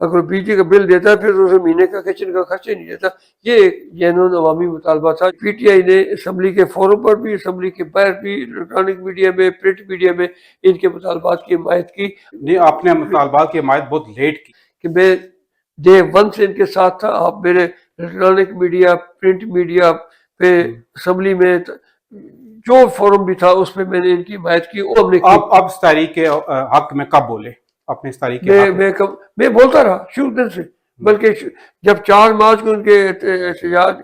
اگر بجلی کا بل دیتا ہے پھر اسے مہینے کا کچن کا خرچہ نہیں دیتا. یہ ایک جینون عوامی مطالبہ تھا. پی ٹی آئی نے اسمبلی کے فورم پر بھی، اسمبلی کے باہر بھی، الیکٹرانک میڈیا میں، پرنٹ میڈیا میں ان کے مطالبات کی حمایت کی. نہیں، آپ نے مطالبات کی حمایت بہت لیٹ کی. کہ میں ڈے ون سے ان کے ساتھ تھا. آپ میرے الیکٹرانک میڈیا، پرنٹ میڈیا پہ، اسمبلی میں جو فورم بھی تھا اس پہ میں نے ان کی حمایت کی. اور ہم نے آپ اس تحریک کے حق میں کب بولے؟ اپنے اس تحریک کے حق میں بولتا رہا شروع دن سے. بلکہ جب 4 مارچ کو ان کے احتجاج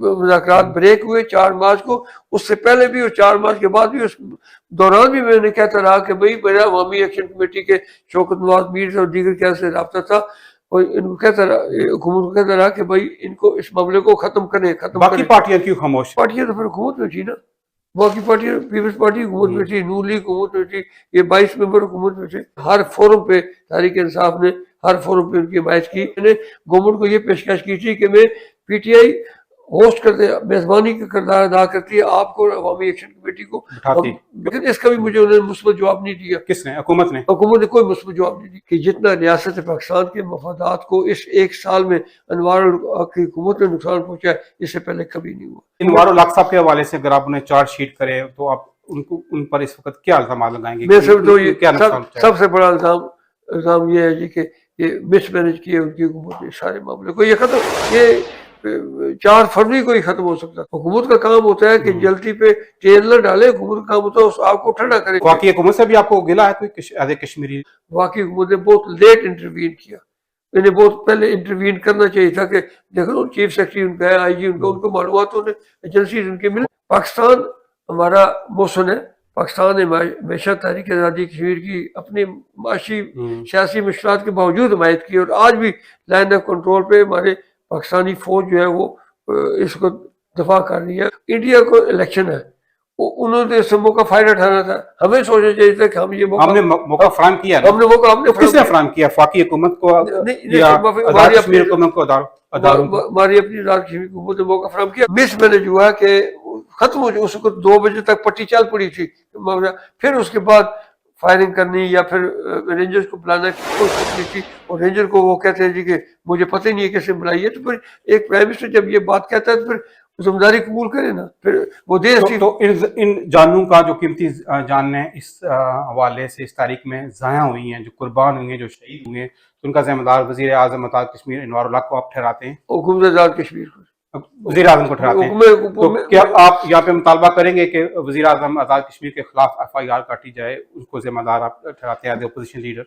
مذاکرات بریک ہوئے 4 مارچ کو، اس سے پہلے بھی اور 4 مارچ کے بعد بھی، اس دوران بھی میں نے کہتا رہا کہ بھائی میرا عوامی ایکشن کمیٹی کے شوکت نواز میر اور دیگر کیا سے رابطہ تھا، اور ان کو کہتا رہا، حکومت کو کہتا رہا کہ بھائی ان کو اس معاملے کو ختم کریں. باقی پارٹیاں کیوں خاموش؟ پارٹیاں تو پھر حکومت میں تھی نا. باقی پارٹیاں، پیپلز پارٹی حکومت میں تھی، نون لیگ حکومت میں تھی، یہ 22 ممبر حکومت میں تھے. ہر فورم پہ تحریک انصاف نے ہر فورم پہ ان کی حمایت کی. میں نے گورنمنٹ کو یہ پیشکش کی تھی کہ میں پی ٹی آئی ہوسٹ کرتے، میزبانی کا کردار ادا کرتی ہے آپ کو، عوامی ایکشن کمیٹی کو بٹھاتی. لیکن اس کا بھی مجھے انہوں نے مثبت جواب نہیں دیا. کس نے؟ حکومت نے؟ حکومت نے کوئی مثبت جواب نہیں دیا. کہ جتنا ریاست پاکستان کے مفادات کو اس 1 سال میں انوار الحق کی حکومت نے نقصان پہنچا ہے، اس سے پہلے کبھی نہیں ہوا. انوار الحق صاحب کے حوالے سے اگر آپ انہیں چارج شیٹ کریں تو آپ ان پر اس وقت کیا الزامات لگائیں گے؟ میں سمجھتا ہوں یہ کیا نقصان سب سے بڑا الزام یہ ہے جی کہ یہ مس مینج کیے ان کی حکومت نے سارے معاملے کو. یہ ختم، یہ 4 فروری کو ہی ختم ہو سکتا. حکومت کا کام ہوتا ہے کہ جلدی پہ تیل نہ ڈالے. حکومت کا کام ہوتا ہے اس آگ کو ٹھنڈا کرے. واقعی حکومت سے بھی آپ کو گلا ہے کوئی ایز اے کشمیری؟ واقعی حکومت نے بہت لیٹ انٹروین کیا. انہیں بہت پہلے انٹروین کرنا چاہیے تھا. کہ دیکھو چیف سیکرٹری ان کا ہے، آئی جی ان کو معلومات ہونے، ایجنسیز ان کے ملے. پاکستان ہمارا موسن ہے. پاکستان نے ہمیشہ تحریک آزادی کشمیر کی اپنی معاشی سیاسی مشکلات کے باوجود حمایت کی. اور آج بھی لائن آف کنٹرول پہ ہمارے پاکستانی فوج جو ہے وہ اس کو دفاع کر رہی ہے. انڈیا کو الیکشن ہے، انہوں نے اس موقع فائدہ اٹھانا تھا. ہمیں سوچنا چاہیے تھا کہ ہم یہ موقع فراہم کیا. ہم نے موقع کس نے فراہم کیا؟ وفاقی حکومت کو یا آزاد کشمیر حکومت کو؟ ہماری اپنی آزاد کشمیر حکومت نے موقع فراہم کیا. مس مینج ہوا کہ ختم ہو جائے. اس کو 2 بجے تک پٹی چل پڑی تھی. پھر اس کے بعد فائرنگ کرنی یا پھر رینجرز کو بلانا کی کوشش کی تھی. اور رینجر کو وہ کہتے ہیں جی کہ مجھے پتہ ہی نہیں ہے کیسے بلائی ہے. تو پھر ایک پرائم منسٹر جب یہ بات کہتا ہے تو پھر ذمہ داری قبول کرے نا. پھر وہ تو ان جانوں کا جو قیمتی جانیں اس حوالے سے اس تاریخ میں ضائع ہوئی ہیں، جو قربان ہوئی ہیں، جو شہید ہوئے ہیں، تو ان کا ذمہ دار وزیر اعظم آزاد کشمیر انوار الحق کو آپ ٹھہراتے ہیں؟ حکومت آزاد کشمیر کو وزیر اعظم کو ٹھہراتے ہیں. تو کیا آپ یہاں پہ مطالبہ کریں گے کہ وزیر اعظم آزاد کشمیر کے خلاف FIR کاٹی جائے، اس کو ذمہ دار آپ ٹھہراتے ہیں ایز اے اپوزیشن لیڈر؟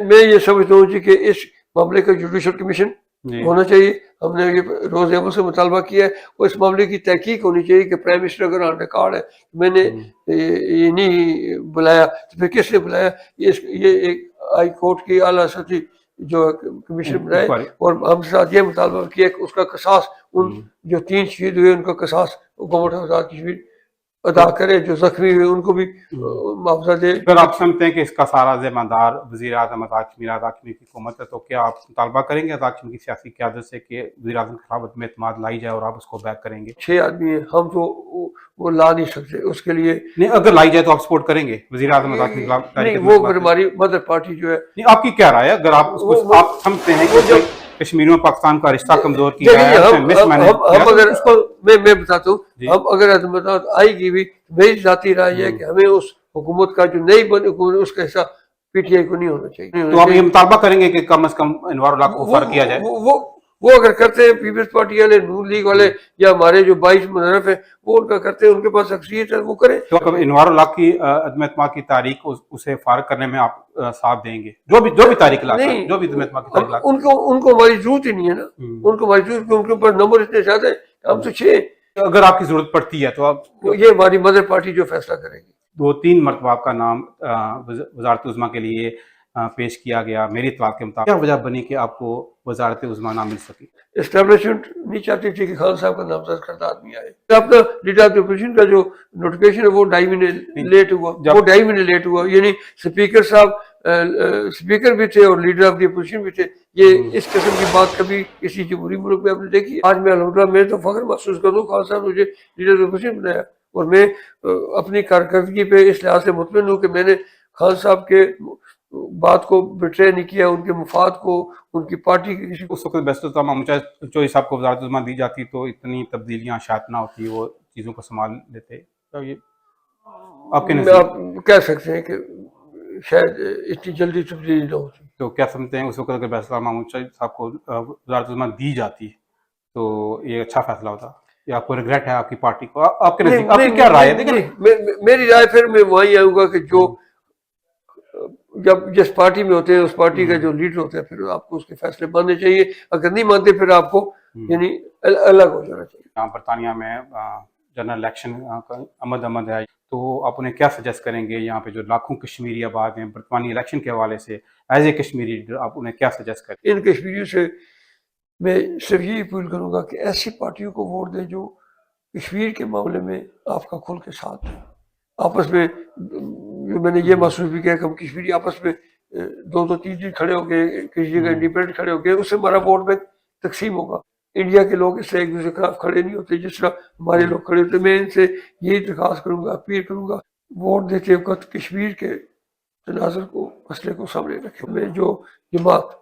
میں یہ سمجھتا ہوں جی کہ اس معاملے کا جوڈیشل کمیشن ہونا چاہیے. ہم نے یہ روز اول سے مطالبہ کیا ہے. اور اس معاملے کی تحقیق ہونی چاہیے کہ پرائم منسٹر اگر آن ریکارڈ ہے میں نے یہ نہیں بلایا تو پھر کس نے بلایا. یہ ایک ہائی کورٹ کی اعلیٰ سطحی جو کمیشن بنائے. اور ہم ساتھ یہ مطالبہ کیا کہ اس کا قصاص ان جو 3 شہید ہوئے ان کا قصاص گورنمنٹ آزاد کشمیر ادا کرے. جو زخمی ہوئے ان کو بھی معاوضہ دے. اگر آپ سمجھتے ہیں کہ اس کا سارا ذمہ دار وزیر اعظم آزاد کشمیر کی حکومت ہے تو کیا آپ مطالبہ کریں گے آزاد کشمیر کی سیاسی قیادت سے کہ وزیر اعظم کے خلاف عدم اعتماد لائی جائے اور آپ اس کو بیک کریں گے؟ 6 آدمی ہیں ہم تو وہ لا نہیں سکتے. اس کے لیے نہیں، اگر لائی جائے تو آپ سپورٹ کریں گے وزیر اعظم آزاد کشمیر کے خلاف؟ نہیں، وہ ہماری مدر پارٹی جو ہے. نہیں، آپ کی کیا رائے ہے اگر آپ اس کو آپ سمجھتے ہیں کہ کشمیر میں پاکستان کا رشتہ کمزور کیا ہے؟ میں بتاتا ہوں. ہم اگر عدم آئے گی بھی، میری ذاتی رائے ہے کہ ہمیں اس حکومت کا جو نئی بنی حکومت اس کا حصہ پی ٹی آئی کو نہیں ہونا چاہیے. تو آپ یہ مطالبہ کریں گے کہ کم از کم انوار الحق کو فرق کیا جائے؟ وہ اگر کرتے ہیں پیپلز پارٹی والے، نون لیگ والے یا ہمارے جو 22 منحرف ہیں وہ ان کا کرتے ہیں، ان کے پاس اکثریت ہے، وہ کریں. تو انوار الحق کی عدم اعتماد کی تاریخ اسے فارغ کرنے میں آپ ساتھ دیں گے؟ جو بھی تاریخ لاتا ہے، جو بھی عدم اعتماد کی تاریخ لاتا ہے ان کو ہماری ضرورت ہی نہیں ہے نا. ان کو ہماری ضرورت، ان کے اوپر نمبر اتنے زیادہ ہیں. ہم تو 6. اگر آپ کی ضرورت پڑتی ہے تو آپ یہ ہماری مدر پارٹی جو فیصلہ کرے گی. 2-3 مرتبہ آپ کا نام وزارت عظمیٰ کے لیے پیش کیا گیا. میری اطلاع کے مطابق کیا وجہ بنی کہ آپ کو وزارت عظمیٰ نہ مل سکی؟ اسٹیبلشمنٹ نہیں چاہتی تھی کہ خان صاحب کا نامزد کردہ آدمی آئے. اپنا لیڈر آف دی اپوزیشن کا جو نوٹیفکیشن ہے وہ 2.5 مہینے لیٹ ہوا. وہ 2.5 مہینے لیٹ ہوا. یعنی اسپیکر صاحب اسپیکر بھی تھے اور لیڈر آف دی اپوزیشن بھی تھے. یہ اس قسم کی بات کبھی کسی جمہوری ملک میں آپ نے دیکھی؟ آج میں الحمدللہ میں تو فخر محسوس کرتا ہوں خان صاحب مجھے لیڈر آف دی اپوزیشن بنایا. اور میں اپنی کارکردگی پہ اس لحاظ سے مطمئن ہوں کہ میں نے خان صاحب کے بات کو بٹرے نہیں کیا، ان کے مفاد کو، ان کی پارٹی کے کسی اس وقت بیست الزامہ چوہدری صاحب کو وزارت عظمیٰ دی جاتی تو اتنی تبدیلیاں شاید نہ ہوتی، وہ چیزوں کو سنبھال لیتے. تو یہ آپ کے میں نزدیک آپ کہہ سکتے ہیں کہ شاید اتنی جلدی تبدیلی نہ ہوتی. تو کیا سمجھتے ہیں اس وقت اگر بیست الزامہ چوہدری صاحب کو وزارت عظمیٰ دی جاتی تو یہ اچھا فیصلہ ہوتا، یا آپ کو ریگریٹ ہے آپ کی پارٹی کو؟ آپ کے نزدیک آپ کی کیا رائے ہے؟ دیکھیں میری رائے پھر میں وہیں آؤں گا کہ جو جب جس پارٹی میں ہوتے ہیں اس پارٹی کا جو لیڈر ہوتا ہے پھر آپ کو اس کے فیصلے ماننے چاہیے، اگر نہیں مانتے پھر آپ کو یعنی الگ ہو جانا چاہیے. یہاں برطانیہ میں جنرل الیکشن کا عمد ہے، تو آپ انہیں کیا سجیسٹ کریں گے یہاں پہ جو لاکھوں کشمیری آباد ہیں برطانوی الیکشن کے حوالے سے ایز اے کشمیری لیڈر آپ انہیں کیا سجیسٹ کریں؟ ان کشمیریوں سے میں صرف یہ اپیل کروں گا کہ ایسی پارٹیوں کو ووٹ دیں جو کشمیر کے معاملے میں آپ کا کھل کے ساتھ ہے. آپس میں میں نے یہ محسوس بھی کیا کہ ہم کشمیری آپس میں دو تین کھڑے ہو گئے، کسی جگہ انڈیپینڈنٹ کھڑے ہو گئے، اس سے ہمارا ووٹ بینک تقسیم ہوگا. انڈیا کے لوگ اس سے ایک دوسرے کے خلاف کھڑے نہیں ہوتے جس طرح ہمارے لوگ کھڑے ہوتے. میں ان سے یہی درخواست کروں گا، اپیل کروں گا، ووٹ دیتے وقت کشمیر کے تناظر کو، مسئلے کو سامنے رکھیں. میں جو جماعت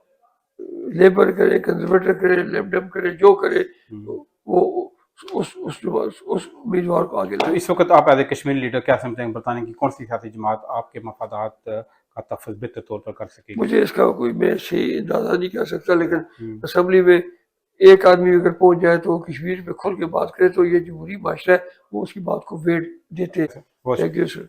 لیبر کرے، کنزرویٹر کرے، لیبڈم کرے، جو کرے وہ اس امیدوار کو آگے تو لائے. اس وقت آپ ایز اے کشمیری لیڈر کیا سمجھتے ہیں برطانیہ کی کون سی سیاسی جماعت آپ کے مفادات کا تحفظ بہتر طور پر کر سکے گی؟ مجھے اس کا کوئی میں صحیح اندازہ نہیں کر سکتا، لیکن اسمبلی میں ایک آدمی اگر پہنچ جائے تو کشمیر پہ کھل کے بات کرے تو یہ جمہوری معاشرہ ہے وہ اس کی بات کو ویٹ دیتے ہیں. Thank you sir.